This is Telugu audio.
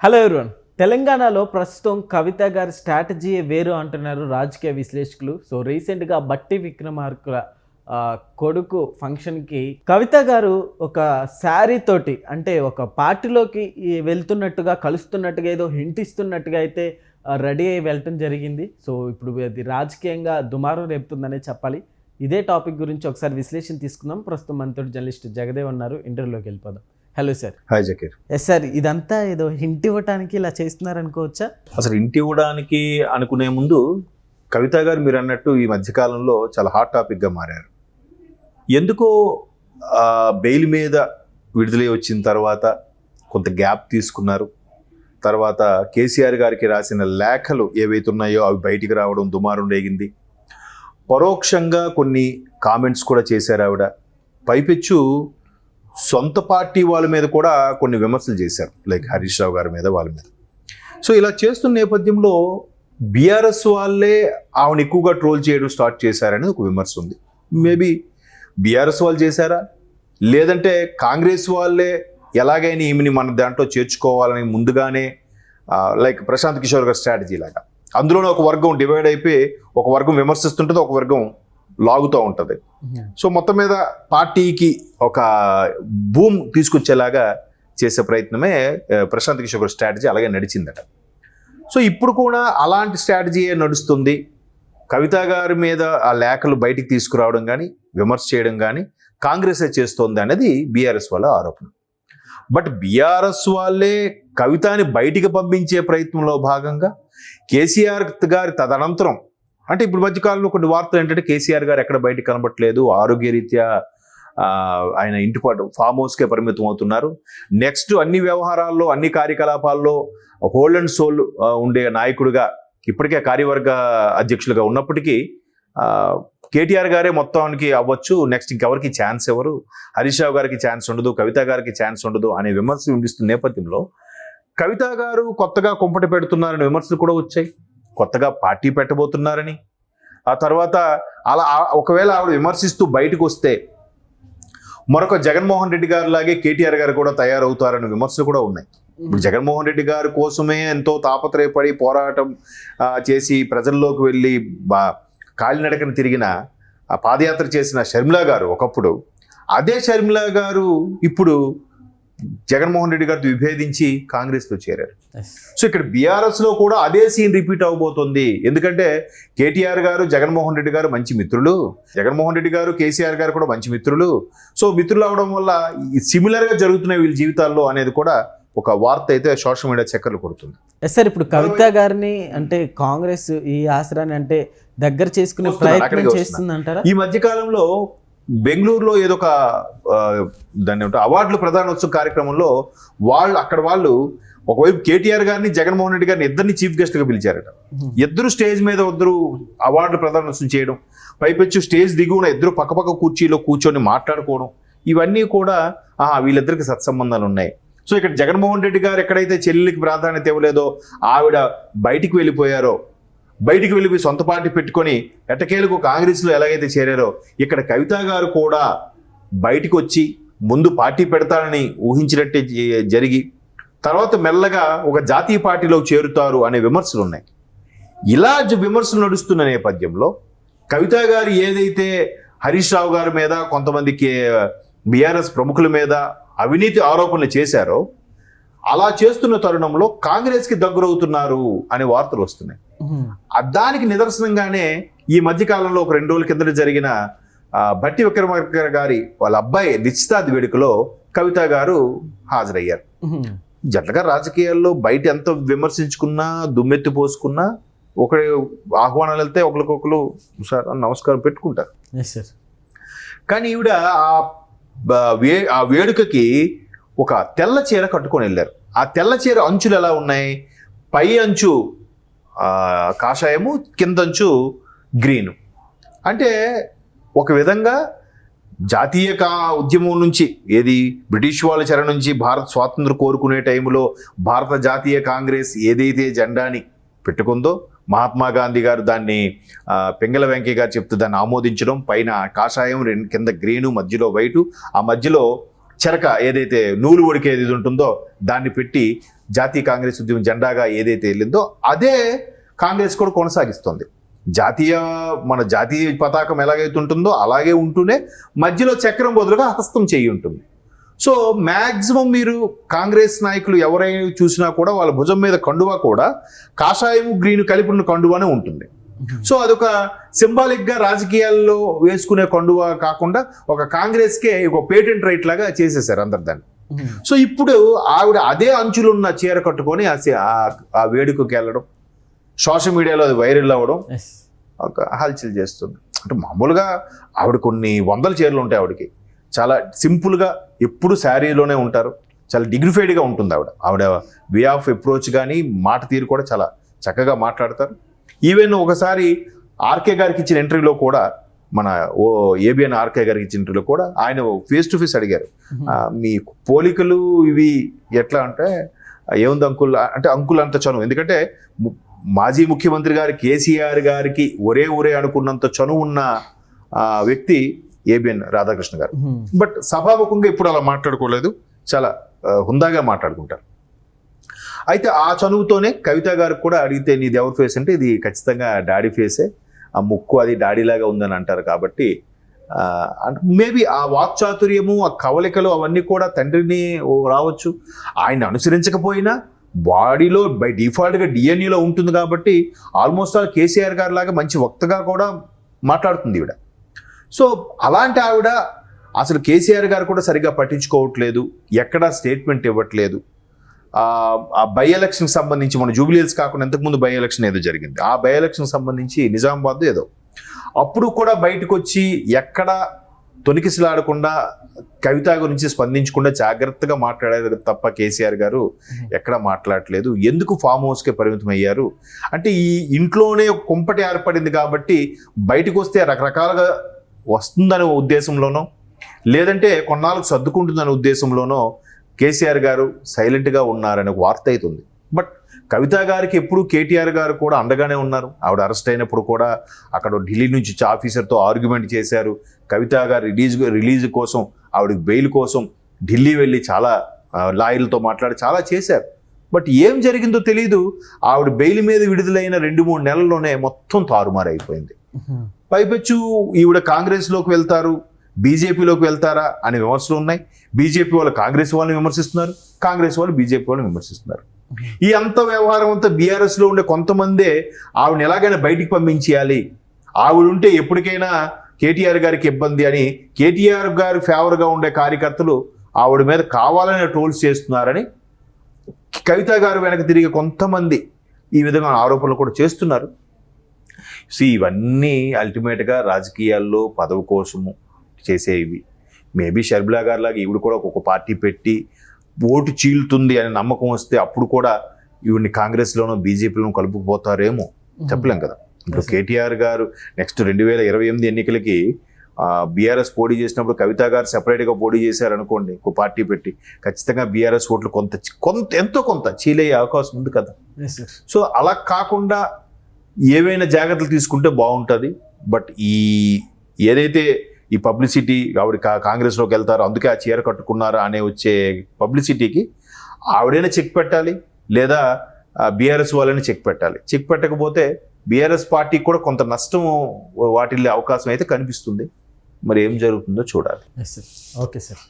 Hello everyone. తెలంగాణలో ప్రస్తుతం కవిత గారి స్ట్రాటజీయే వేరు అంటున్నారు రాజకీయ విశ్లేషకులు. సో రీసెంట్గా బట్టి విక్రమార్కుల కొడుకు ఫంక్షన్కి కవిత గారు ఒక శారీ తోటి అంటే ఒక పార్టీలోకి వెళ్తున్నట్టుగా కలుస్తున్నట్టుగా ఏదో హింట్ ఇస్తున్నట్టుగా అయితే రెడీ అయ్యి వెళ్ళటం జరిగింది. సో ఇప్పుడు అది రాజకీయంగా దుమారం రేపుతుందనే చెప్పాలి. ఇదే టాపిక్ గురించి ఒకసారి విశ్లేషణ తీసుకుందాం. ప్రస్తుతం మనతో జర్నలిస్ట్ జగదేవ్ ఉన్నారు. ఇంటర్వ్యూలోకి వెళ్ళిపోదాం. Hello sir. Hi Zakir. Yes sir, ఇదంతా ఏదో హింట్ ఇవ్వడానికి ఇలా చేస్తున్నారు అనుకోవచ్చా? అసలు హింట్ ఇవ్వడానికి అనుకునే ముందు కవిత గారు మీరు అన్నట్టు ఈ మధ్యకాలంలో చాలా హాట్ టాపిక్గా మారారు. ఎందుకో బెయిల్ మీద విడుదలై వచ్చిన తర్వాత కొంత గ్యాప్ తీసుకున్నారు. తర్వాత కేసీఆర్ గారికి రాసిన లేఖలు ఏవైతే ఉన్నాయో అవి బయటికి రావడం దుమారం రేగింది. పరోక్షంగా కొన్ని కామెంట్స్ కూడా చేశారు ఆవిడ. పైపెచ్చు సొంత పార్టీ వాళ్ళ మీద కూడా కొన్ని విమర్శలు చేశారు, లైక్ హరీష్ రావు గారి మీద, వాళ్ళ మీద. సో ఇలా చేస్తున్న నేపథ్యంలో బీఆర్ఎస్ వాళ్ళే ఆవిడ ఎక్కువగా ట్రోల్ చేయడం స్టార్ట్ చేశారని ఒక విమర్శ ఉంది. మేబీ బీఆర్ఎస్ వాళ్ళు చేశారా, లేదంటే కాంగ్రెస్ వాళ్ళే ఎలాగైనా ఈమెని మన దాంట్లో చేర్చుకోవాలని ముందుగానే లైక్ ప్రశాంత్ కిషోర్ గారి స్ట్రాటజీ లాగా అందులోనే ఒక వర్గం డివైడ్ అయిపోయి ఒక వర్గం విమర్శిస్తుంటుంది, ఒక వర్గం లాగుతూ ఉంటుంది. సో మొత్తం మీద పార్టీకి ఒక బూమ్ తీసుకొచ్చేలాగా చేసే ప్రయత్నమే ప్రశాంత్ కిషోర్ స్ట్రాటజీ అలాగే నడిచిందట. సో ఇప్పుడు కూడా అలాంటి స్ట్రాటజీయే నడుస్తుంది. కవిత గారి మీద ఆ లేఖలు బయటికి తీసుకురావడం కానీ విమర్శ చేయడం కానీ కాంగ్రెసే చేస్తోంది అనేది బీఆర్ఎస్ వాళ్ళ ఆరోపణ. బట్ బీఆర్ఎస్ వాళ్ళే కవితని బయటికి పంపించే ప్రయత్నంలో భాగంగా కేసీఆర్ గారి తదనంతరం అంటే ఇప్పుడు మధ్యకాలంలో కొన్ని వార్తలు ఏంటంటే కేసీఆర్ గారు ఎక్కడ బయటకు కనబట్టలేదు, ఆరోగ్యరీత్యా ఆయన ఇంటిపాటు ఫామ్ హౌస్కే పరిమితం అవుతున్నారు. నెక్స్ట్ అన్ని వ్యవహారాల్లో అన్ని కార్యకలాపాల్లో హోల్డ్ అండ్ సోల్ ఉండే నాయకుడిగా ఇప్పటికే కార్యవర్గ అధ్యక్షులుగా ఉన్నప్పటికీ కేటీఆర్ గారే మొత్తానికి అవ్వచ్చు, నెక్స్ట్ ఇంకెవరికి ఛాన్స్ ఎవరు, హరీష్ రావు గారికి ఛాన్స్ ఉండదు, కవిత గారికి ఛాన్స్ ఉండదు అనే విమర్శలు వినిపిస్తున్న నేపథ్యంలో కవిత గారు కొత్తగా కుంపటి పెడుతున్నారనే విమర్శలు కూడా వచ్చాయి. కొత్తగా పార్టీ పెట్టబోతున్నారని, ఆ తర్వాత అలా ఒకవేళ ఆవిడ విమర్శిస్తూ బయటకు వస్తే మరొక జగన్మోహన్ రెడ్డి గారు లాగే కేటీఆర్ గారు కూడా తయారవుతారనే విమర్శలు కూడా ఉన్నాయి. ఇప్పుడు జగన్మోహన్ రెడ్డి గారి కోసమే ఎంతో తాపత్రయపడి పోరాటం చేసి ప్రజల్లోకి వెళ్ళి కాలినడకన తిరిగిన పాదయాత్ర చేసిన షర్మిలా గారు ఒకప్పుడు, అదే షర్మిలా గారు ఇప్పుడు జగన్మోహన్ రెడ్డి గారితో విభేదించి కాంగ్రెస్లో చేరారు. సో ఇక్కడ బీఆర్ఎస్లో కూడా అదే సీన్ రిపీట్ అవబోతుంది. ఎందుకంటే కేటీఆర్ గారు జగన్మోహన్ రెడ్డి గారు మంచి మిత్రులు, జగన్మోహన్ రెడ్డి గారు కేసీఆర్ గారు కూడా మంచి మిత్రులు. సో మిత్రులు అవడం వల్ల సిమిలర్గా జరుగుతున్నాయి వీళ్ళ జీవితాల్లో అనేది కూడా ఒక వార్త అయితే సోషల్ మీడియా చక్కర్లు కొడుతుంది. సార్, ఇప్పుడు కవిత గారిని అంటే కాంగ్రెస్ ఈ ఆసరాన్ని అంటే దగ్గర చేసుకునే ప్రయత్నం చేస్తుంది అంటారా? ఈ మధ్యకాలంలో బెంగళూరులో ఏదో ఒక దాన్ని అవార్డులు ప్రదానోత్సవ కార్యక్రమంలో వాళ్ళు ఒకవైపు కేటీఆర్ గారిని జగన్మోహన్ రెడ్డి గారిని ఇద్దరిని చీఫ్ గెస్ట్గా పిలిచారట. ఇద్దరు స్టేజ్ మీద ఇద్దరు అవార్డులు ప్రదానోత్సవం చేయడం, పైపెచ్చు స్టేజ్ దిగువన ఇద్దరు పక్కపక్క కుర్చీలో కూర్చొని మాట్లాడుకోవడం, ఇవన్నీ కూడా వీళ్ళిద్దరికి సత్సంబంధాలు ఉన్నాయి. సో ఇక్కడ జగన్మోహన్ రెడ్డి గారు ఎక్కడైతే చెల్లెలికి ప్రాధాన్యత ఇవ్వలేదో ఆవిడ బయటికి వెళ్ళిపోయారో, బయటికి వెళ్ళిపోయి సొంత పార్టీ పెట్టుకొని ఎట్టకేలకు కాంగ్రెస్లో ఎలాగైతే చేరారో ఇక్కడ కవిత గారు కూడా బయటకు వచ్చి ముందు పార్టీ పెడతారని ఊహించినట్టే జరిగి తర్వాత మెల్లగా ఒక జాతీయ పార్టీలో చేరుతారు అనే విమర్శలు ఉన్నాయి. ఇలా విమర్శలు నడుస్తున్న నేపథ్యంలో కవిత గారు ఏదైతే హరీష్ రావు గారి మీద కొంతమంది బీఆర్ఎస్ ప్రముఖుల మీద అవినీతి ఆరోపణలు చేశారో అలా చేస్తున్న తరుణంలో కాంగ్రెస్కి దగ్గరవుతున్నారు అనే వార్తలు వస్తున్నాయి. దానికి నిదర్శనంగానే ఈ మధ్యకాలంలో ఒక 2 రోజుల కిందట జరిగిన బట్టి విక్రమార్క గారి వాళ్ళ అబ్బాయి నిశ్చితార్థ వేడుకలో కవిత గారు హాజరయ్యారు. జనరల్గా రాజకీయాల్లో బయట ఎంత విమర్శించుకున్నా దుమ్మెత్తి పోసుకున్నా ఒకరి ఆహ్వానాలు వెళ్తే ఒకరికొకరు సార్ నమస్కారం పెట్టుకుంటారు. కానీ ఈవిడ ఆ వేడుకకి ఒక తెల్ల చీర కట్టుకొని వెళ్ళారు. ఆ తెల్ల చీర అంచులు ఎలా ఉన్నాయి, పై అంచు కాషాయము, కిందంచు గ్రీను. అంటే ఒక విధంగా జాతీయ ఉద్యమం నుంచి ఏది బ్రిటిష్ వాళ్ళ చెర నుంచి భారత్ స్వాతంత్రం కోరుకునే టైంలో భారత జాతీయ కాంగ్రెస్ ఏదైతే జెండాని పెట్టుకుందో మహాత్మా గాంధీ గారు దాన్ని పింగళ వెంకయ్య గారు చెప్తూ దాన్ని ఆమోదించడం, పైన కాషాయం కింద గ్రీను మధ్యలో వైటు, ఆ మధ్యలో చెరక ఏదైతే నూలు ఒడికేది ఇది ఉంటుందో దాన్ని పెట్టి జాతీయ కాంగ్రెస్ ఉద్యమం జెండాగా ఏదైతే వెళ్ళిందో అదే కాంగ్రెస్ కూడా కొనసాగిస్తుంది. మన జాతీయ పతాకం ఎలాగైతే ఉంటుందో అలాగే ఉంటూనే మధ్యలో చక్రం బదులుగా హస్తం చేయి ఉంటుంది. సో మ్యాక్సిమం మీరు కాంగ్రెస్ నాయకులు ఎవరైనా చూసినా కూడా వాళ్ళ భుజం మీద కండువా కూడా కాషాయము గ్రీన్ కలిపి ఉన్న కండువానే ఉంటుంది. సో అదొక సింబాలిక్గా రాజకీయాల్లో వేసుకునే కండువా కాకుండా ఒక కాంగ్రెస్కే ఒక పేటెంట్ రైట్ లాగా చేసేసారు అందరు దాన్ని. సో ఇప్పుడు ఆవిడ అదే అంచులున్న చీర కట్టుకొని ఆ వేడుకకి వెళ్ళడం, సోషల్ మీడియాలో అది వైరల్ అవ్వడం ఒక హల్చల్ చేస్తుంది. అంటే మామూలుగా ఆవిడ కొన్ని వందల చీరలు ఉంటాయి ఆవిడకి. చాలా సింపుల్గా ఎప్పుడు శారీలోనే ఉంటారు. చాలా డిగ్నిఫైడ్గా ఉంటుంది ఆవిడ వే ఆఫ్ అప్రోచ్ కానీ మాట తీరు కూడా చాలా చక్కగా మాట్లాడతారు. ఈవెన్ ఒకసారి ఆర్కే గారికి ఇచ్చిన ఇంటర్వ్యూలో కూడా, మన ఏబిఎన్ ఆర్కే గారికి ఇచ్చిన ఇంటర్వ్యూలో కూడా ఆయన ఫేస్ టు ఫేస్ అడిగారు, మీ పోలికలు ఇవి ఎట్లా అంటే ఏముంది అంకుల్ అంటే, అంకుల్ అంత చనువు. ఎందుకంటే మాజీ ముఖ్యమంత్రి గారి కేసీఆర్ గారికి ఒరే అనుకున్నంత చనువు ఉన్న వ్యక్తి ఏబిఎన్ రాధాకృష్ణ గారు. బట్ సభాముఖంగా ఇప్పుడు అలా మాట్లాడుకోలేదు, చాలా హుందాగా మాట్లాడుకుంటారు. అయితే ఆ చనువుతోనే కవిత గారికి కూడా అడిగితే నీది ఎవరి ఫేస్ అంటే ఇది ఖచ్చితంగా డాడీ ఫేసే, ఆ ముక్కు అది డాడీలాగా ఉందని అంటారు. కాబట్టి మేబీ ఆ వాక్చాతుర్యము, ఆ కవలికలు అవన్నీ కూడా తండ్రిని రావచ్చు. ఆయన అనుసరించకపోయినా బాడీలో బై డిఫాల్ట్గా డిఎన్ఏలో ఉంటుంది కాబట్టి ఆల్మోస్ట్ ఆల్ కేసీఆర్ గారి లాగా మంచి వక్తగా కూడా మాట్లాడుతుంది ఈవిడ. సో అలాంటి ఆవిడ అసలు కేసీఆర్ గారు కూడా సరిగ్గా పట్టించుకోవట్లేదు, ఎక్కడా స్టేట్మెంట్ ఇవ్వట్లేదు. ఆ బై ఎలక్షన్కి సంబంధించి మన జూబ్లీహిల్స్ కాకుండా ఇంతకుముందు బై ఎలక్షన్ ఏదో జరిగింది, ఆ బై ఎలక్షన్కి సంబంధించి నిజామాబాద్ ఏదో, అప్పుడు కూడా బయటకు వచ్చి ఎక్కడ తొనికిసలాడకుండా కవిత గురించి స్పందించకుండా జాగ్రత్తగా మాట్లాడారు తప్ప కేసీఆర్ గారు ఎక్కడ మాట్లాడలేదు. ఎందుకు ఫామ్ హౌస్కే పరిమితం అయ్యారు అంటే, ఈ ఇంట్లోనే ఒక కుంపటి ఏర్పడింది కాబట్టి బయటకు వస్తే రకరకాలుగా వస్తుందనే ఉద్దేశంలోనో లేదంటే కొన్నాళ్ళకు సర్దుకుంటుందనే ఉద్దేశంలోనో కేసీఆర్ గారు సైలెంట్గా ఉన్నారనే వార్త అవుతుంది. బట్ కవిత గారికి ఎప్పుడు కేటీఆర్ గారు కూడా అండగానే ఉన్నారు. ఆవిడ అరెస్ట్ అయినప్పుడు కూడా అక్కడ ఢిల్లీ నుంచి ఆఫీసర్తో ఆర్గ్యుమెంట్ చేశారు. కవిత గారు రిలీజ్ కోసం, ఆవిడకి బెయిల్ కోసం ఢిల్లీ వెళ్ళి చాలా లాయర్లతో మాట్లాడి చాలా చేశారు. బట్ ఏం జరిగిందో తెలీదు. ఆవిడ బెయిల్ మీద విడుదలైన 2-3 నెలల్లోనే మొత్తం తారుమారైపోయింది. పైపెచ్చు ఈవిడ కాంగ్రెస్లోకి వెళ్తారు, బీజేపీలోకి వెళ్తారా అనే విమర్శలు ఉన్నాయి. బీజేపీ వాళ్ళు కాంగ్రెస్ వాళ్ళని విమర్శిస్తున్నారు, కాంగ్రెస్ వాళ్ళు బీజేపీ వాళ్ళని విమర్శిస్తున్నారు. ఈ అంత వ్యవహారం అంతా బీఆర్ఎస్లో ఉండే కొంతమందే ఆవిడని ఎలాగైనా బయటికి పంపించేయాలి, ఆవిడ ఉంటే ఎప్పటికైనా కేటీఆర్ గారికి ఇబ్బంది అని కేటీఆర్ గారి ఫేవర్గా ఉండే కార్యకర్తలు ఆవిడ మీద కావాలనే ట్రోల్స్ చేస్తున్నారని కవిత గారు వెనక తిరిగి కొంతమంది ఈ విధంగా ఆరోపణలు కూడా చేస్తున్నారు. సో ఇవన్నీ అల్టిమేట్గా రాజకీయాల్లో పదవి కోసము చేసేవి. మేబీ షర్మిలా గారి లాగా ఈవిడ కూడా ఒక పార్టీ పెట్టి ఓటు చీలుతుంది అనే నమ్మకం వస్తే అప్పుడు కూడా ఈవిడ్ని కాంగ్రెస్లోనో బీజేపీలోనో కలుపుకుపోతారేమో చెప్పలేం కదా. ఇప్పుడు కేటీఆర్ గారు నెక్స్ట్ 2028 ఎన్నికలకి బీఆర్ఎస్ పోటీ చేసినప్పుడు కవిత గారు సెపరేట్గా పోటీ చేశారనుకోండి, ఒక పార్టీ పెట్టి, ఖచ్చితంగా బీఆర్ఎస్ ఓట్లు ఎంతో కొంత చీలయ్యే అవకాశం ఉంది కదా. సో అలా కాకుండా ఏవైనా జాగ్రత్తలు తీసుకుంటే బాగుంటుంది. బట్ ఏదైతే ఈ పబ్లిసిటీ ఆవిడ కాంగ్రెస్లోకి వెళ్తారో అందుకే ఆ చీర కట్టుకున్నారా అనే వచ్చే పబ్లిసిటీకి ఆవిడైనా చెక్ పెట్టాలి, లేదా బీఆర్ఎస్ వాళ్ళని చెక్ పెట్టాలి. చెక్ పెట్టకపోతే బీఆర్ఎస్ పార్టీకి కూడా కొంత నష్టం వాటిల్లే అవకాశం అయితే కనిపిస్తుంది. మరి ఏం జరుగుతుందో చూడాలి. Okay sir.